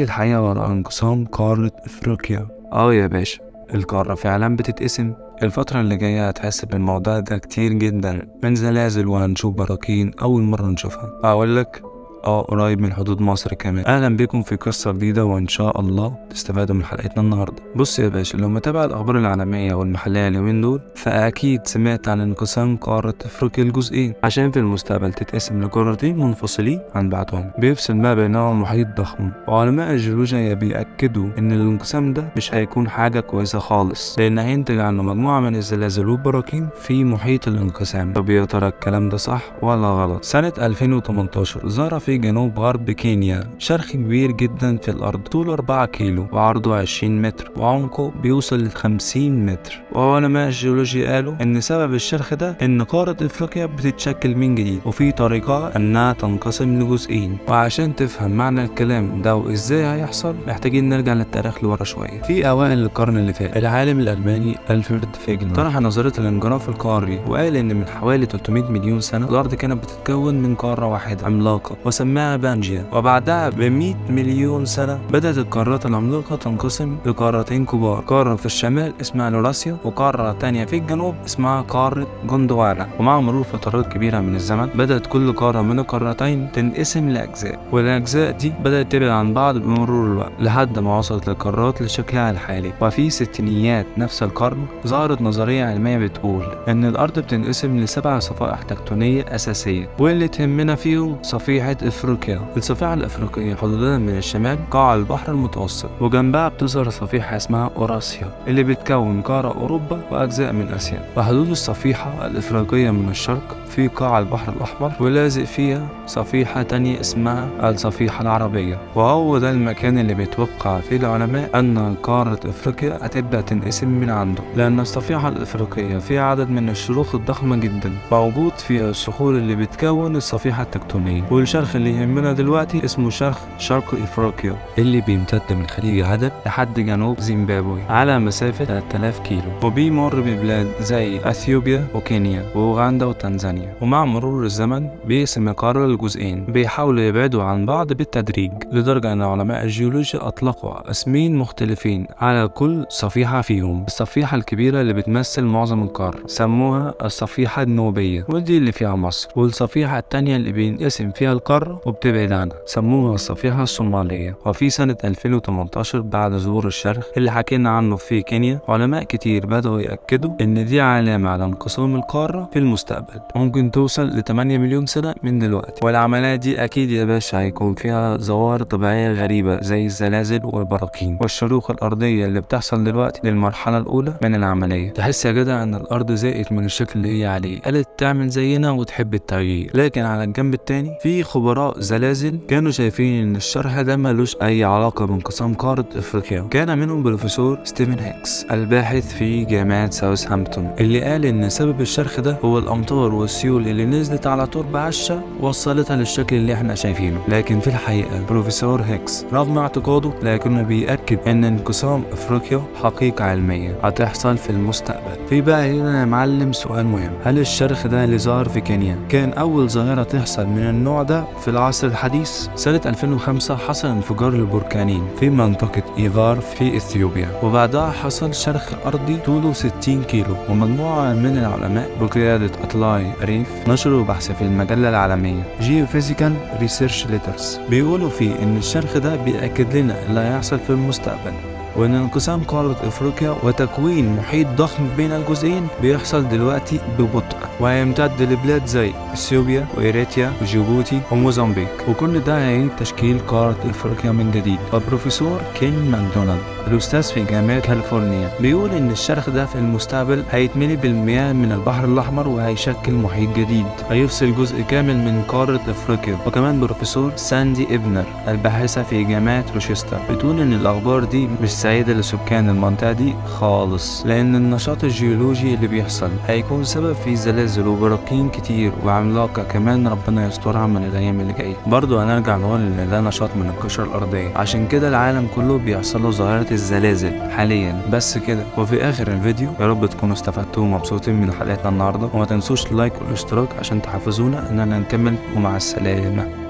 الحقيقة ورا انقسام قارة افريقيا. يا باشا، القارة فعلا بتتقسم. الفترة اللي جاية هتحس بالموضوع ده كتير جدا، من زلازل وهنشوف براكين أول مرة نشوفها. أقولك قريب من حدود مصر كمان. اهلا بكم في قصه جديده، وان شاء الله تستفادوا من حلقتنا النهارده. بص يا باشا، لو متابع الاخبار العالميه والمحليه اليومين دول فاكيد سمعت عن انقسام قاره افريقيا لجزئين، عشان في المستقبل تتقسم لقارتين منفصلين عن بعضهم بيفصل ما بينهم محيط ضخم. وعلماء الجيولوجيا بيأكدوا ان الانقسام ده مش هيكون حاجه كويسه خالص، لان هينتج عنه مجموعه من الزلازل والبراكين في محيط الانقسام. طب يا ترى الكلام ده صح ولا غلط؟ سنه 2018 ظهر في جنوب غرب كينيا شرخ كبير جدا في الأرض، طوله 4 كيلو وعرضه 20 متر وعمقه بيوصل ل 50 متر. وعلماء الجيولوجيا قالوا إن سبب الشرخ ده إن قارة إفريقيا بتتشكل من جديد، وفي طريقة إنها تنقسم لجزئين. وعشان تفهم معنى الكلام ده وإزاي هيحصل محتاجين نرجع للتاريخ لورا شوية. في أوائل القرن اللي فات العالم الألماني ألفرد فيجلر طرح نظرية الانجراف القاري، وقال إن من حوالي 300 مليون سنة الأرض كانت بتتكون من قارة واحدة عملاقة وسماها بانجيا. وبعدها ب100 مليون سنة بدأت القارات العملاقة تنقسم لقارتين كبار، قارة في الشمال اسمها لوراسيا، وقارة تانية في الجنوب اسمها قارة جوندوانا. ومع مرور فترات كبيرة من الزمن بدأت كل قارة من القارتين تنقسم لأجزاء، والأجزاء دي بدأت تبعد عن بعض بمرور الوقت لحد ما وصلت القارات لشكلها الحالي. وفي ستينيات نفس القرن ظهرت نظرية علمية بتقول إن الأرض بتنقسم ل7 صفائح تكتونية أساسية، واللي تهمنا فيهم صفيحة افريقيا. الصفيحة الافريقية حدودها من الشمال قاع البحر المتوسط، وجنبها بتظهر صفيحة اسمها اوراسيا اللي بتكون قارة اوروبا واجزاء من اسيا. وحدود الصفيحة الافريقية من الشرق في قاع البحر الاحمر، ولازق فيها صفيحة تانية اسمها الصفيحة العربية، وهو ده المكان اللي بيتوقع فيه العلماء ان قارة افريقيا هتبدأ تنقسم من عنده، لان الصفيحة الافريقية فيها عدد من الشروخ الضخمة جدا موجود فيها الصخور اللي بتكون الصفيحة التكتونية. والشرخ اللي يهمنا دلوقتي اسمه شرق افريقيا، اللي بيمتد من خليج عدن لحد جنوب زيمبابوي على مسافة 3000 كيلو، وبيمر ببلاد زي اثيوبيا وكينيا واوغندا وتنزانيا. ومع مرور الزمن بيقسم القارة لجزئين بيحاولوا يبعدوا عن بعض بالتدريج، لدرجة ان علماء الجيولوجيا اطلقوا اسمين مختلفين على كل صفيحة فيهم. الصفيحة الكبيرة اللي بتمثل معظم القارة سموها الصفيحة النوبية، ودي اللي فيها مصر. والصفيحة التانية اللي بينقسم فيها القارة وبتبعد عنها سموها الصفيحة الصومالية. وفي سنة 2018 بعد ظهور الشرخ اللي حكينا عنه في كينيا، علماء كتير بدأوا يأكدوا ان دي علامة على انقسام القارة في المستقبل، ممكن توصل ل8 مليون سنة من دلوقتي. والعملية دي اكيد يا باشا هيكون فيها ظواهر طبيعية غريبة زي الزلازل والبراكين والشروخ الارضية اللي بتحصل دلوقتي للمرحلة الاولى من العملية. تحس يا جدع ان الارض زهقت من الشكل اللي هي عليه، قالت تعمل زينا وتحب التغيير. لكن على الجنب التاني في خبراء زلازل كانوا شايفين ان الشرح ده ملوش اي علاقة بانقسام قارة افريقيا. كان منهم بروفيسور ستيفن هيكس الباحث في جامعة ساوثهامبتون، اللي قال ان سبب الشرخ ده هو الامطار والسيول اللي نزلت على تربة هشة وصلتها للشكل اللي احنا شايفينه. لكن في الحقيقة بروفيسور هيكس رغم اعتقاده لكنه بيأكد ان انقسام افريقيا حقيقة علمية هتحصل في المستقبل. في بقى هنا يا معلم سؤال مهم، هل الشرخ ده اللي ظهر في كينيا كان اول ظاهرة تحصل من النوع ده في العصر الحديث؟ سنة 2005 حصل انفجار للبركانين في منطقة إيغار في إثيوبيا، وبعدها حصل شرخ أرضي طوله 60 كيلو. ومجموعة من العلماء بقيادة أطلاي ريف نشروا بحث في المجلة العالمية Geophysical Research Letters بيقولوا فيه إن الشرخ ده بيأكد لنا اللي هيحصل في المستقبل، وإن انقسام قارة افريقيا وتكوين محيط ضخم بين الجزئين بيحصل دلوقتي ببطء، وهيمتد لبلاد زي اثيوبيا وإريتريا وجيبوتي وموزمبيق، وكل ده هيعيد تشكيل قارة افريقيا من جديد. فبروفيسور كين ماكدونالد الأستاذ في جامعة كاليفورنيا بيقول إن الشرخ ده في المستقبل هيتملي بالمياه من البحر الأحمر وهيشكل محيط جديد هيفصل جزء كامل من قارة افريقيا. وكمان بروفيسور ساندي إبنر الباحثة في جامعة روشستر بتقول إن الأخبار دي مش سعيدة لسكان المنطقة دي خالص، لأن النشاط الجيولوجي اللي بيحصل هيكون سبب في زلازل وبراكين كتير وعملاقة كمان، ربنا يسترها من الأيام اللي جاية. برضو هنرجع نقول إن ده نشاط من القشرة الأرضية، عشان كده العالم كله بيحصل له ظاهرة الزلازل حاليا. بس كده. وفي آخر الفيديو يا رب تكونوا استفدتوا ومبسوطين من حلقتنا النهاردة، وما تنسوش اللايك والاشتراك عشان تحفزونا إننا نكمل. ومع السلامة.